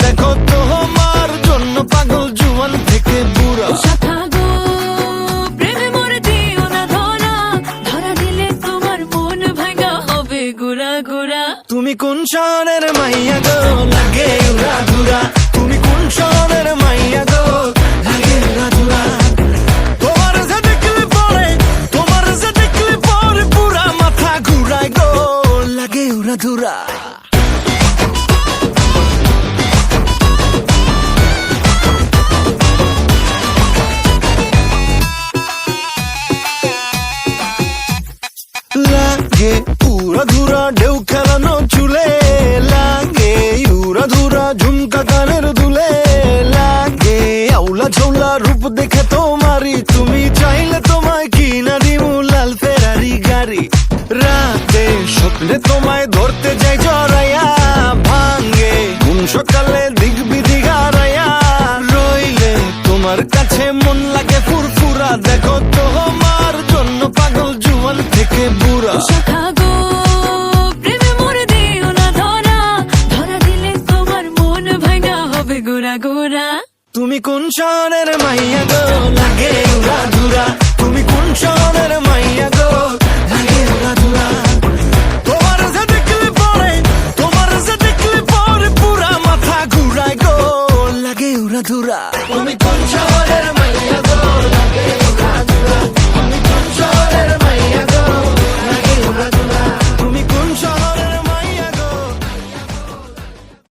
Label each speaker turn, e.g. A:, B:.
A: দেখো তোমার জন্য পাগল জুয়ান থেকে বুড়া।
B: শাখা গো প্রেমে মরে দিও না ধরা, ধরা দিলে তোমার মন ভাঙা হবে গুড়া গুড়া।
A: তুমি কোন শহরের মাইয়া গো লাগে উড়া ধুরা, তুমি কোন শহরের মাইয়া গো লাগে উড়া ধুরা। তোমার যে দেখলে পরে, তোমার যে দেখলে পরে পুরা মাথা ঘুরায় গো লাগে উড়া ধুরা। লাগে উড়া ধুরা ঢেউ খেলানো চুলে, লাগে উড়া ধুরা ঝুমকা কানের দুলে, লাগে আউলা ঝৌলা রূপ দেখে তোমারি, তুমি চাইলে তোমায় কিনা দিমু লাল ফেরারি গাড়ি। রাতে স্বপ্নে তোমায় ধরতে যাই জড়াইয়া, ভাঙ্গে কোন সকালে দিক বিধি হারাইয়া, রইলে তোমার কাছে মন লাগে ফুরফুরা, দেখো তোমার জন্য পাগল জুয়ান থেকে বুড়া।
B: শাখা গো প্রেমে মরে দিও না ধরা, ধরা দিলে তোমার মন ভাঙা হবে গুড়া গুড়া।
A: তুমি কোন শহরের মাইয়া গো লাগে উড়া ধুরা, তুমি কোন শহরের মাইয়া গো লাগে উড়া ধুরা। তোমার যে দেখলে পরে, তোমার যে দেখলে পরে পুরা মাথা ঘুরায় গো লাগে উড়া ধুরা। তুমি কোন শহরের